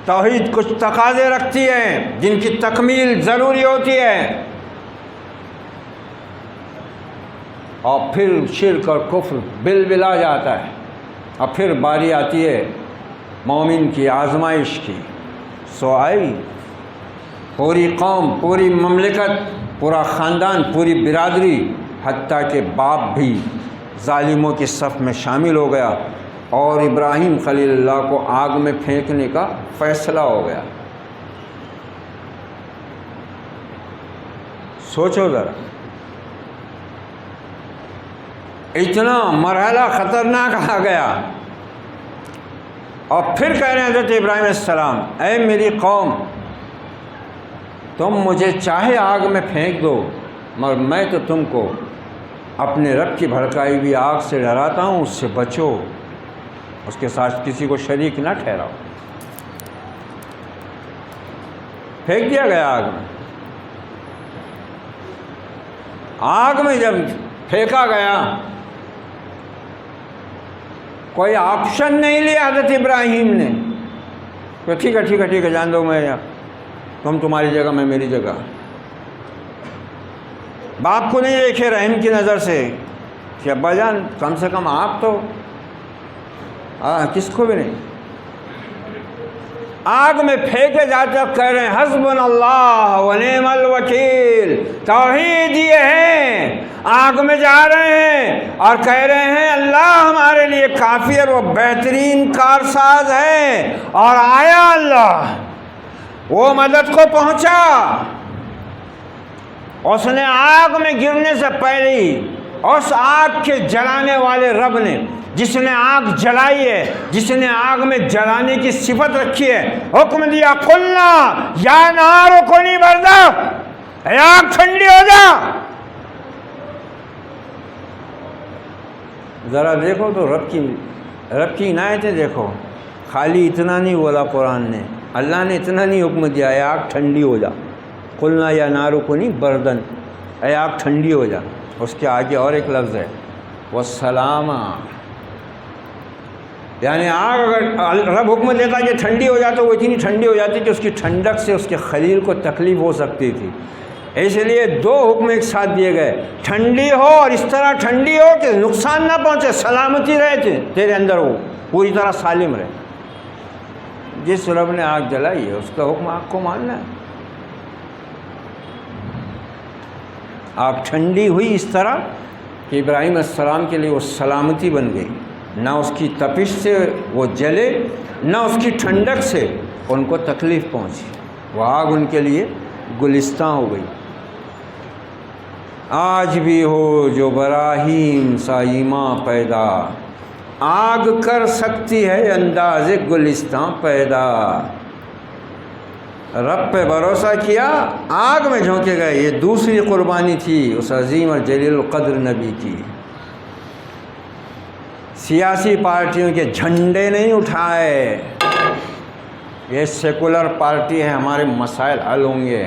توحید کچھ تقاضے رکھتی ہے جن کی تکمیل ضروری ہوتی ہے، اور پھر شرک اور کفر بلبلا جاتا ہے، اور پھر باری آتی ہے مومن کی آزمائش کی۔ سو آئی پوری قوم، پوری مملکت، پورا خاندان، پوری برادری، حتیٰ کہ باپ بھی ظالموں کی صف میں شامل ہو گیا، اور ابراہیم خلیل اللہ کو آگ میں پھینکنے کا فیصلہ ہو گیا۔ سوچو ذرا، اتنا مرحلہ خطرناک آ گیا، اور پھر کہہ رہے ہیں حضرت ابراہیم علیہ السلام، اے میری قوم، تم مجھے چاہے آگ میں پھینک دو، مگر میں تو تم کو اپنے رب کی بھڑکائی ہوئی آگ سے ڈراتا ہوں، اس سے بچو، اس کے ساتھ کسی کو شریک نہ ٹھہراؤ۔ پھینک دیا گیا آگ میں۔ آگ میں جب پھینکا گیا، کوئی آپشن نہیں لیا حضرت ابراہیم نے کہ ٹھیک ہے ٹھیک ہے ٹھیک ہے، جان دو، میں تم تمہاری جگہ، میں میری جگہ۔ باپ کو نہیں دیکھے رحم کی نظر سے کہ ابا جان کم سے کم آپ تو، کس کو بھی نہیں۔ آگ میں پھینکے جاتے کہہ رہے ہیں حسبنا اللہ ونعم الوکیل، توحید یہ ہے۔ آگ میں جا رہے ہیں اور کہہ رہے ہیں اللہ ہمارے لیے کافی اور وہ بہترین کارساز ہے، اور آیا اللہ، وہ مدد کو پہنچا۔ اس نے آگ میں گرنے سے پہلے ہی اس آگ کے جلانے والے رب نے، جس نے آگ جلائی ہے، جس نے آگ میں جلانے کی صفت رکھی ہے، حکم دیا قلنا یا نار کونی بردا، اے آگ ٹھنڈی ہو جا۔ ذرا دیکھو تو رب کی عنایتیں دیکھو، خالی اتنا نہیں بولا قرآن نے، اللہ نے اتنا نہیں حکم دیا اے آگ ٹھنڈی ہو جا، قلنا یا نار کونی بردن، اے آگ ٹھنڈی ہو جا۔ اس کے آگے اور ایک لفظ ہے والسلامہ، یعنی آگ اگر رب حکم دیتا کہ ٹھنڈی ہو جاتا، وہ اتنی ٹھنڈی ہو جاتی کہ اس کی ٹھنڈک سے اس کے خلیل کو تکلیف ہو سکتی تھی، اس لیے دو حکم ایک ساتھ دیے گئے، ٹھنڈی ہو اور اس طرح ٹھنڈی ہو کہ نقصان نہ پہنچے، سلامتی رہے تیرے اندر، وہ پوری طرح سالم رہے۔ جس رب نے آگ جلائی ہے اس کا حکم آگ کو ماننا ہے۔ آگ ٹھنڈی ہوئی اس طرح کہ ابراہیم علیہ السلام کے لیے وہ سلامتی بن گئی، نہ اس کی تپش سے وہ جلے، نہ اس کی ٹھنڈک سے ان کو تکلیف پہنچی، وہ آگ ان کے لیے گلستاں ہو گئی۔ آج بھی ہو جو براہیم سا ایماں پیدا، آگ کر سکتی ہے انداز گلستاں پیدا۔ رب پہ بھروسہ کیا، آگ میں جھونکے گئے، یہ دوسری قربانی تھی اس عظیم اور جلیل القدر نبی کی۔ سیاسی پارٹیوں کے جھنڈے نہیں اٹھائے، یہ سیکولر پارٹی ہے، ہمارے مسائل حل ہوں گے،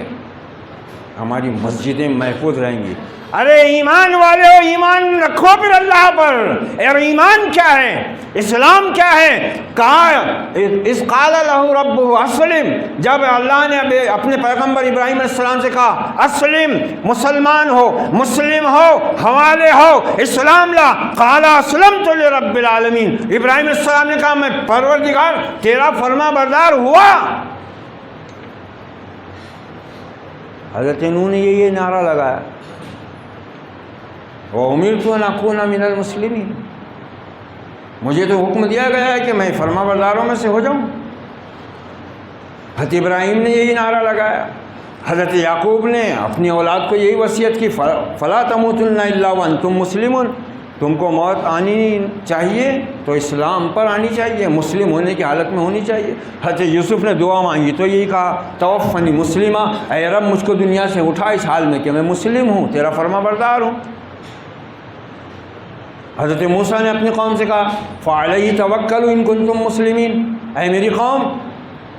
ہماری مسجدیں محفوظ رہیں گی۔ ارے ایمان والے ہو، ایمان رکھو پھر اللہ پر۔ اور ایمان کیا ہے، اسلام کیا ہے؟ کہا اذ قال له ربه اسلم، جب اللہ نے اپنے پیغمبر ابراہیم علیہ السلام سے کہا اسلم، مسلمان ہو، مسلم ہو، حوالے ہو، اسلام لا، قال اسلمت لرب العالمین، ابراہیم علیہ السلام نے کہا میں پروردگار تیرا فرما بردار ہوا۔ حضرت نوح نے یہ نعرہ لگایا وَأُمِرْتُ أَنْ أَكُونَ مِنَ الْمُسْلِمِينَ، مجھے تو حکم دیا گیا ہے کہ میں فرما برداروں میں سے ہو جاؤں۔ حضرت ابراہیم نے یہی نعرہ لگایا، حضرت یعقوب نے اپنی اولاد کو یہی وصیت کی فَلَا تَمُوتُنَّ إِلَّا وَأَنْتُمْ مُسْلِمُونَ، تم کو موت آنی چاہیے تو اسلام پر آنی چاہیے، مسلم ہونے کی حالت میں ہونی چاہیے۔ حضرت یوسف نے دعا مانگی تو یہی کہا توفنی مسلمہ، اے رب مجھ کو دنیا سے اٹھا اس حال میں کہ میں مسلم ہوں، تیرا فرما بردار ہوں۔ حضرت موسیٰ نے اپنی قوم سے کہا فَعَلَيْهِ تَوَكَّلُوا إِن كُنتُم مُّسْلِمِينَ، اے میری قوم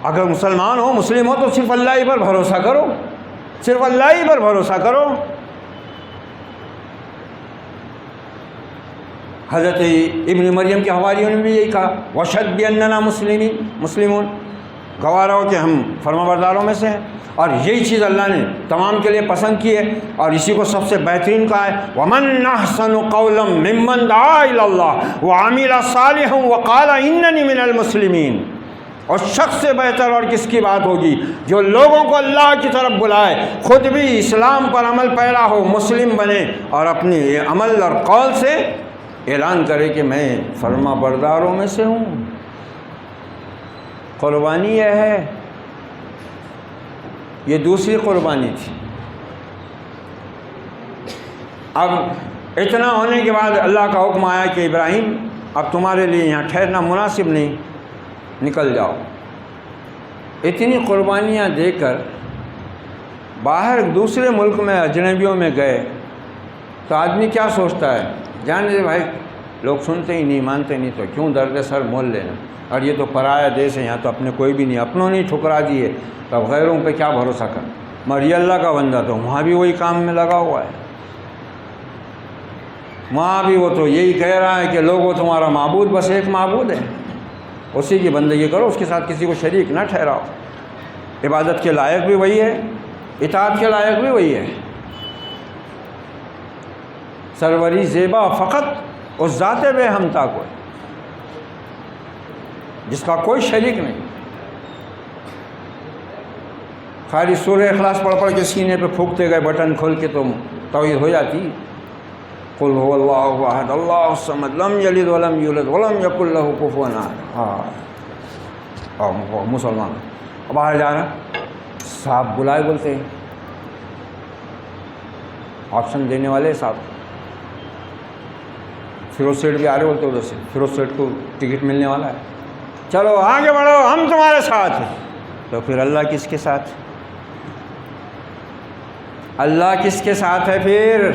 اگر مسلمان ہو، مسلم ہو تو صرف اللہ ہی پر بھروسہ کرو، صرف اللہ ہی پر بھروسہ کرو۔ حضرت ابن مریم کے حواریوں نے بھی یہی کہا وَشَهِدْ بِأَنَّنَا مسلمون، گواہ رہو کہ ہم فرما برداروں میں سے ہیں۔ اور یہی چیز اللہ نے تمام کے لیے پسند کی ہے، اور اسی کو سب سے بہترین کہا ہے وَمَنْ أَحْسَنُ قَوْلًا مِّمَّنْ دَعَا إِلَى اللَّهِ وَعَمِلَ صَالِحًا وَقَالَ إِنَّنِي مِنَ الْمُسْلِمِينَ، اور شخص سے بہتر اور کس کی بات ہوگی جو لوگوں کو اللہ کی طرف بلائے، خود بھی اسلام پر عمل پیرا ہو، مسلم بنے، اور اپنے عمل اور قول سے اعلان کرے کہ میں فرما برداروں میں سے ہوں۔ قربانی یہ ہے، یہ دوسری قربانی تھی۔ اب اتنا ہونے کے بعد اللہ کا حکم آیا کہ ابراہیم اب تمہارے لیے یہاں ٹھہرنا مناسب نہیں، نکل جاؤ۔ اتنی قربانیاں دے کر باہر دوسرے ملک میں اجنبیوں میں گئے تو آدمی کیا سوچتا ہے، جان دے بھائی لوگ سنتے ہی نہیں، مانتے نہیں، تو کیوں درد سر مول لینا، اور یہ تو پرایا دیش ہے، یہاں تو اپنے کوئی بھی نہیں، اپنوں نے ٹھکرا دیے، تو اب غیروں پہ کیا بھروسہ کر۔ مگر یہ اللہ کا بندہ تو وہاں بھی وہی کام میں لگا ہوا ہے، وہاں بھی وہ تو یہی کہہ رہا ہے کہ لوگوں تمہارا معبود بس ایک معبود ہے، اسی کی بندگی کرو، اس کے ساتھ کسی کو شریک نہ ٹھہراؤ۔ عبادت کے لائق بھی وہی ہے، اطاعت کے لائق بھی وہی ہے۔ سروری زیبا فقط اس ذات بے ہمتا کو، جس کا کوئی شریک نہیں۔ خالی سورہ اخلاص پڑھ کے سینے پہ پھونکتے گئے بٹن کھول کے تو توحید ہو جاتی۔ قل هو اللہ احد اللہ الصمد لم یلد ولم یولد ولم یکن لہ کفوا احد۔ اور مسلمان باہر جانا، صاحب بلائے بولتے ہیں آپشن دینے والے صاحب فیروز سیٹھ بھی آ رہے بولتے ادھر سے، فیروز سیٹھ کو ٹکٹ ملنے والا ہے، چلو آگے بڑھو ہم تمہارے ساتھ ہیں۔ تو پھر اللہ کس کے ساتھ؟ اللہ کس کے ساتھ ہے پھر؟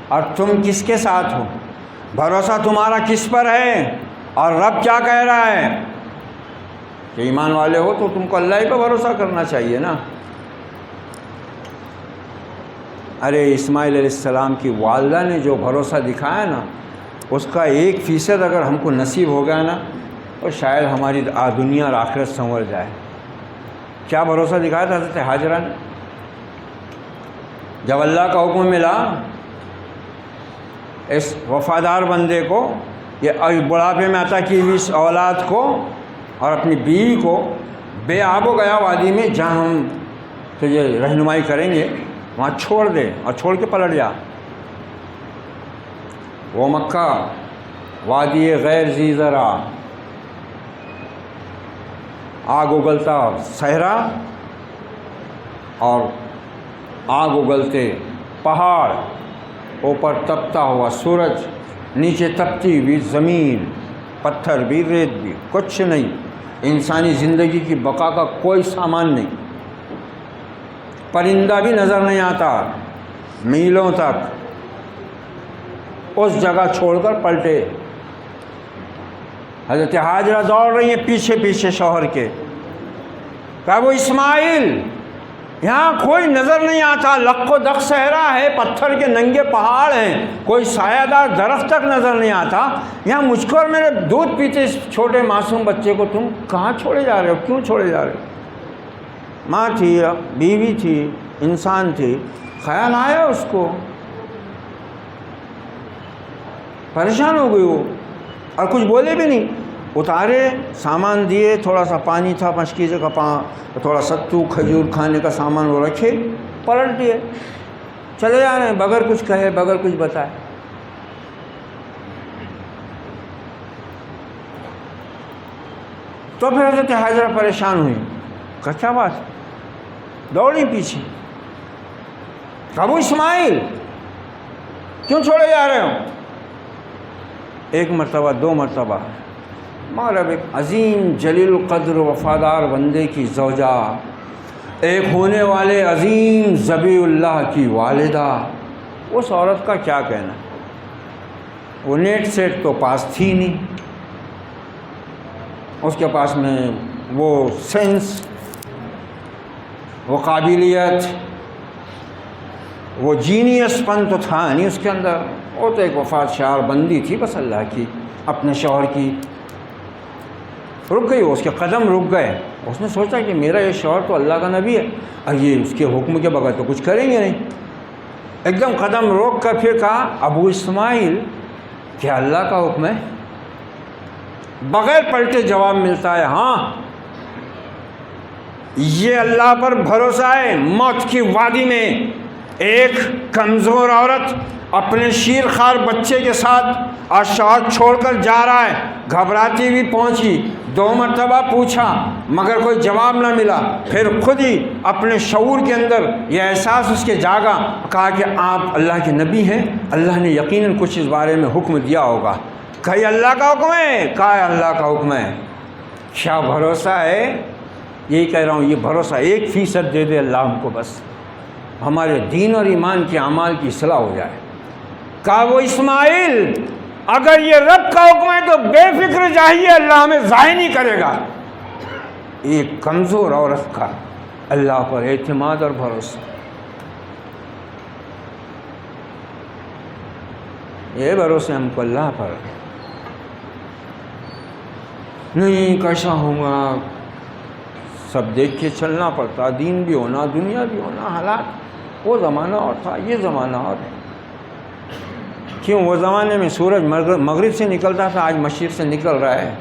اور تم کس کے ساتھ ہو؟ بھروسہ تمہارا کس پر ہے؟ اور رب کیا کہہ رہا ہے کہ ایمان والے ہو تو تم کو اللہ ہی پہ بھروسہ کرنا چاہیے نا۔ ارے اسماعیل علیہ السلام کی والدہ نے جو بھروسہ دکھایا نا، اس کا 1% اگر ہم کو نصیب ہو گیا نا تو شاید ہماری دنیا اور آخرت سنور جائے۔ کیا بھروسہ دکھایا تھا حضرت ہاجرہ نے؟ جب اللہ کا حکم ملا اس وفادار بندے کو، یہ بڑھاپے میں عطا کی ہوئی اولاد کو اور اپنی بیوی کو بے آب و گیا وادی میں جہاں ہم تجھے رہنمائی کریں گے وہاں چھوڑ دے اور چھوڑ کے پلٹ جا۔ وہ مکہ وادی غیر ذی زرع، آگ اگلتا صحرا اور آگ اگلتے پہاڑ، اوپر تپتا ہوا سورج، نیچے تپتی ہوئی زمین، پتھر بھی ریت بھی، کچھ نہیں، انسانی زندگی کی بقا کا کوئی سامان نہیں، پرندہ بھی نظر نہیں آتا میلوں تک، اس جگہ چھوڑ کر پلٹے۔ حضرت ہاجرہ دوڑ رہی ہیں پیچھے پیچھے شوہر کے، کہا وہ اسماعیل یہاں کوئی نظر نہیں آتا، لق و دق صحرا ہے، پتھر کے ننگے پہاڑ ہیں، کوئی سایہ دار درخت تک نظر نہیں آتا، یہاں مجھ کو اور میرے دودھ پیتے اس چھوٹے معصوم بچے کو تم کہاں چھوڑے جا رہے ہو؟ کیوں چھوڑے جا رہے ہو؟ ماں تھی، بیوی تھی، انسان تھی، خیال آیا اس کو، پریشان ہو گئی وہ، اور کچھ بولے بھی نہیں، اتارے سامان دیے، تھوڑا سا پانی تھا مشکیزے کا تھوڑا ستو کھجور کھانے کا سامان وہ رکھے، پلٹ دیے، چلے جا رہے ہیں بغیر کچھ کہے بغیر کچھ بتائے۔ تو پھر حضرت ہاجرہ پریشان ہوئی، کہا کیا بات؟ دوڑی پیچھے، کہا وہ اسماعیل کیوں چھوڑے جا رہے ہو؟ ایک مرتبہ، دو مرتبہ، مگر ایک عظیم جلیل القدر وفادار بندے کی زوجہ، ایک ہونے والے عظیم ذبیح اللہ کی والدہ، اس عورت کا کیا کہنا؟ وہ نیٹ سیٹ تو پاس تھی نہیں، اس کے پاس میں وہ سینس، وہ قابلیت، وہ جینیس پن تو تھا نہیں اس کے اندر، وہ تو ایک وفات شعار بندی تھی بس اللہ کی، اپنے شوہر کی۔ رک گئی، اس کے قدم رک گئے، اس نے سوچا کہ میرا یہ شوہر تو اللہ کا نبی ہے اور یہ اس کے حکم کے بغیر تو کچھ کریں گے نہیں، ایک دم قدم روک کر پھر کہا ابو اسماعیل کیا اللہ کا حکم ہے؟ بغیر پلٹے جواب ملتا ہے ہاں، یہ اللہ پر بھروسہ ہے۔ موت کی وادی میں ایک کمزور عورت اپنے شیرخوار بچے کے ساتھ اور شوہر چھوڑ کر جا رہا ہے، گھبراتی ہوئی پہنچی، 2 مرتبہ پوچھا مگر کوئی جواب نہ ملا، پھر خود ہی اپنے شعور کے اندر یہ احساس اس کے جاگا، کہا کہ آپ اللہ کے نبی ہیں، اللہ نے یقیناً کچھ اس بارے میں حکم دیا ہوگا۔ کہا یہ اللہ کا حکم ہے؟ کہا اللہ کا حکم ہے۔ کیا بھروسہ ہے؟ یہی کہہ رہا ہوں، یہ بھروسہ 1% دے دے اللہ ہم کو، بس ہمارے دین اور ایمان کے اعمال کی اصلاح ہو جائے۔ کہا وہ اسماعیل اگر یہ رب کا حکم ہے تو بے فکر جائیے، اللہ ہمیں ضائع نہیں کرے گا۔ ایک کمزور عورت کا اللہ پر اعتماد اور بھروسہ، یہ بھروسے ہم کو اللہ پر نہیں، کیسا ہوگا سب دیکھ کے چلنا پڑتا، دین بھی ہونا، دنیا بھی ہونا، حالات، وہ زمانہ اور تھا، یہ زمانہ اور ہے۔ کیوں؟ وہ زمانے میں سورج مغرب سے نکلتا تھا، آج مشرق سے نکل رہا ہے۔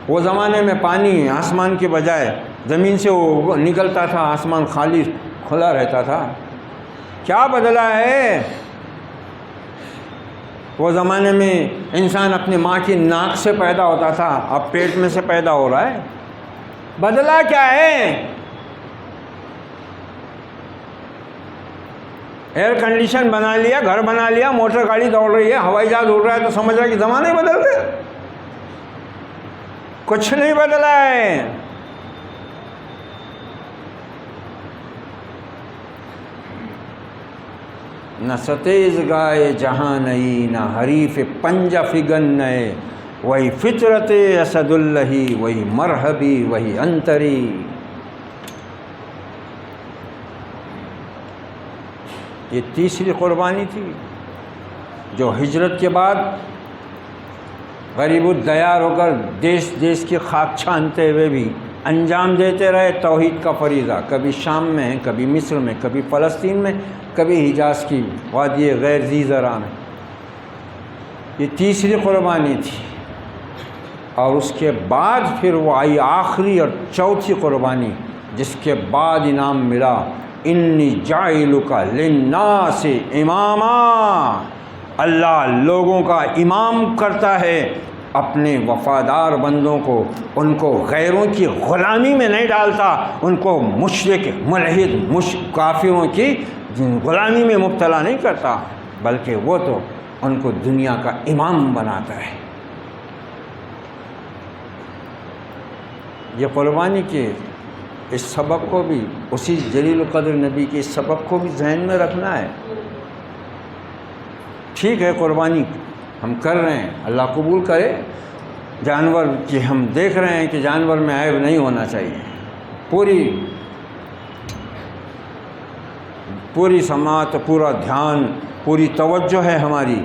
وہ زمانے میں پانی آسمان کے بجائے زمین سے وہ نکلتا تھا، آسمان خالی کھلا رہتا تھا۔ کیا بدلا ہے؟ وہ زمانے میں انسان اپنے ماں کی ناک سے پیدا ہوتا تھا، اب پیٹ میں سے پیدا ہو رہا ہے۔ بدلا کیا ہے؟ ایئر کنڈیشن بنا لیا، گھر بنا لیا، موٹر گاڑی دوڑ رہی ہے، ہوائی جہاز اڑ رہا ہے، تو سمجھ رہا ہے کہ زمانہ ہی بدل گیا. کچھ نہیں بدلا ہے. نہ ستیز گائے جہاں نئی، نہ حریف پنجہ فگن نئے، وہی فطرت اسد اللہی، وہی مرحبی، وہی انتری. یہ تیسری قربانی تھی جو ہجرت کے بعد غریب الدیار ہو کر دیش دیش کی خاک چھانتے ہوئے بھی انجام دیتے رہے توحید کا فریضہ. کبھی شام میں، کبھی مصر میں، کبھی فلسطین میں، کبھی حجاز کی وادی غیر ذی زرع میں. یہ تیسری قربانی تھی. اور اس کے بعد پھر وہ آئی آخری اور چوتھی قربانی، جس کے بعد انعام ملا، انی جاعلک للناس اماما. اللہ لوگوں کا امام کرتا ہے اپنے وفادار بندوں کو. ان کو غیروں کی غلامی میں نہیں ڈالتا، ان کو مشرک، ملحد، کافروں کی غلامی میں مبتلا نہیں کرتا، بلکہ وہ تو ان کو دنیا کا امام بناتا ہے. یہ قربانی کے اس سبق کو بھی، اسی جلیل القدر نبی کے اس سبق کو بھی ذہن میں رکھنا ہے. ٹھیک ہے قربانی ہم کر رہے ہیں، اللہ قبول کرے. جانور کی ہم دیکھ رہے ہیں کہ جانور میں عیب نہیں ہونا چاہیے. پوری سماعت، پورا دھیان، پوری توجہ ہے ہماری.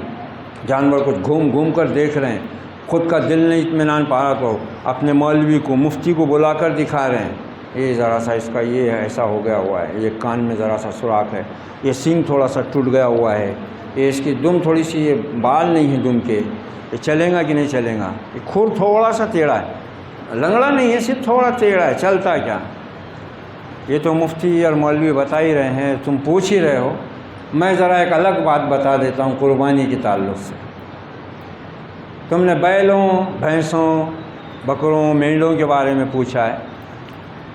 جانور کو گھوم گھوم کر دیکھ رہے ہیں. خود کا دل نہیں اطمینان پا رہا تو اپنے مولوی کو، مفتی کو بلا کر دکھا رہے ہیں، یہ ذرا سا اس کا یہ ہے، ایسا ہو گیا ہوا ہے، یہ کان میں ذرا سا سوراخ ہے، یہ سینگ تھوڑا سا ٹوٹ گیا ہوا ہے، یہ اس کی دم تھوڑی سی، یہ بال نہیں ہے دم کے، یہ چلے گا کہ نہیں چلے گا، یہ کھور تھوڑا سا ٹیڑھا ہے، لنگڑا نہیں ہے، صرف تھوڑا ٹیڑھا ہے، چلتا کیا. یہ تو مفتی اور مولوی بتا ہی رہے ہیں، تم پوچھ ہی رہے ہو. میں ذرا ایک الگ بات بتا دیتا ہوں قربانی کے تعلق سے. تم نے بیلوں، بھینسوں، بکروں، مینڈوں کے بارے میں پوچھا ہے.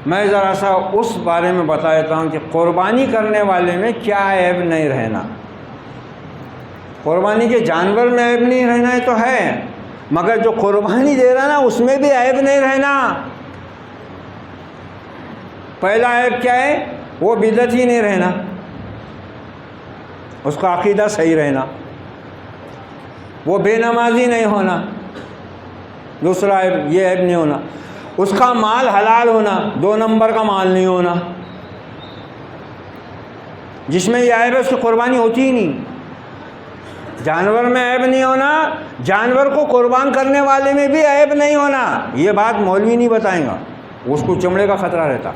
میں ذرا سا اس بارے میں بتا دیتا ہوں کہ قربانی کرنے والے میں کیا عیب نہیں رہنا. قربانی کے جانور میں عیب نہیں رہنا ہے تو ہے، مگر جو قربانی دے رہا نا اس میں بھی عیب نہیں رہنا. پہلا عیب کیا ہے؟ وہ بدعت ہی نہیں رہنا، اس کا عقیدہ صحیح رہنا، وہ بے نمازی نہیں ہونا. دوسرا عیب یہ عیب نہیں ہونا، اس کا مال حلال ہونا، 2 نمبر کا مال نہیں ہونا. جس میں یہ عیب ہے اس کی قربانی ہوتی ہی نہیں. جانور میں عیب نہیں ہونا، جانور کو قربان کرنے والے میں بھی عیب نہیں ہونا. یہ بات مولوی نہیں بتائیں گا، اس کو چمڑے کا خطرہ رہتا،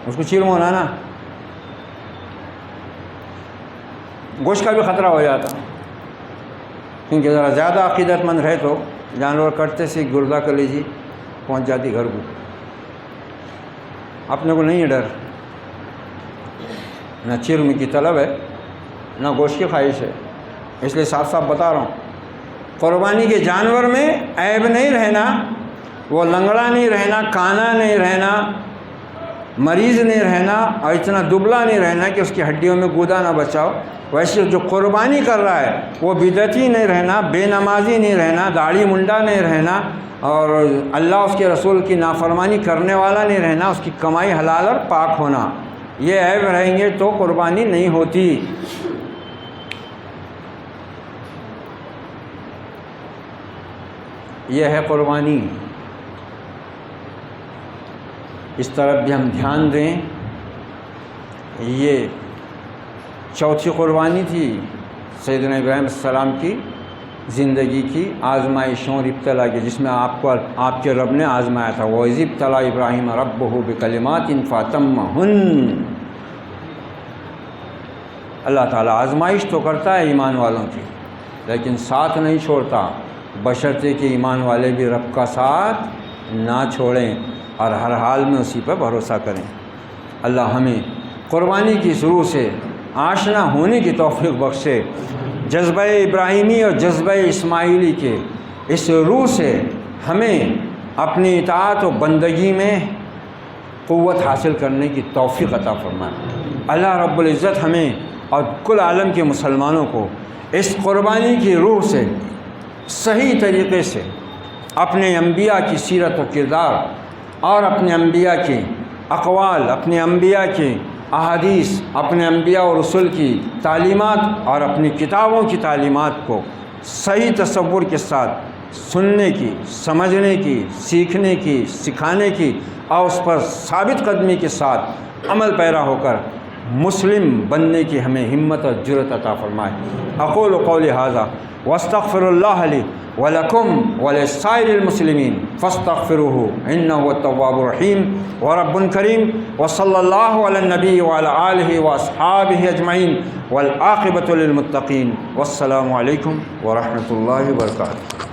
اس کو چرم ہونا نا، گوشت کا بھی خطرہ ہو جاتا. کیونکہ ذرا زیادہ عقیدت مند رہے تو جانور کٹتے سے گردہ کلیجی پہنچ جاتی گھر کو. اپنے کو نہیں ہے ڈر، نہ چرم کی طلب ہے نہ گوشت کی خواہش ہے. اس لیے صاف صاف بتا رہا ہوں، قربانی کے جانور میں عیب نہیں رہنا، وہ لنگڑا نہیں رہنا، کانا نہیں رہنا، مریض نہیں رہنا، اور اتنا دبلا نہیں رہنا کہ اس کی ہڈیوں میں گودا نہ بچاؤ. ویسے جو قربانی کر رہا ہے وہ بدعتی نہیں رہنا، بے نمازی نہیں رہنا، داڑھی منڈا نہیں رہنا، اور اللہ اس کے رسول کی نافرمانی کرنے والا نہیں رہنا، اس کی کمائی حلال اور پاک ہونا. یہ عیب رہیں گے تو قربانی نہیں ہوتی. یہ ہے قربانی. اس طرف بھی ہم دھیان دیں. یہ چوتھی قربانی تھی سیدنا ابراہیم السلام کی زندگی کی آزمائشوں اور ابتلا کی، جس میں آپ کے رب نے آزمایا تھا. وَإِذِ ابْتَلَىٰ إِبْرَاهِيمَ رَبُّهُ بِكَلِمَاتٍ فَأَتَمَّهُنَّ. اللہ تعالیٰ آزمائش تو کرتا ہے ایمان والوں کی، لیکن ساتھ نہیں چھوڑتا، بشرطے کہ ایمان والے بھی رب کا ساتھ نہ چھوڑیں اور ہر حال میں اسی پر بھروسہ کریں. اللہ ہمیں قربانی کی شروع سے آشنا ہونے کی توفیق بخشے. جذبہ ابراہیمی اور جذبہ اسماعیلی کے اس روح سے ہمیں اپنی اطاعت و بندگی میں قوت حاصل کرنے کی توفیق عطا فرمائے. اللہ رب العزت ہمیں اور کل عالم کے مسلمانوں کو اس قربانی کی روح سے صحیح طریقے سے اپنے انبیاء کی سیرت و کردار اور اپنے انبیاء کے اقوال، اپنے انبیاء کے احادیث، اپنے انبیاء و رسول کی تعلیمات اور اپنی کتابوں کی تعلیمات کو صحیح تصور کے ساتھ سننے کی، سمجھنے کی، سیکھنے کی، سکھانے کی اور اس پر ثابت قدمی کے ساتھ عمل پیرا ہو کر مسلم بننے کی ہمیں ہمت اور جرأت عطا فرمائے۔ اقول قولی ھذا واستغفر اللہ لی ولکم ولسائر المسلمین فاستغفروہ انہ هو التواب الرحیم ورب کریم وصلی اللہ علی النبی وعلی آلہ واصحابہ اجمعین والعاقبۃ للمتقین والسلام علیکم ورحمۃ اللہ وبرکاتہ۔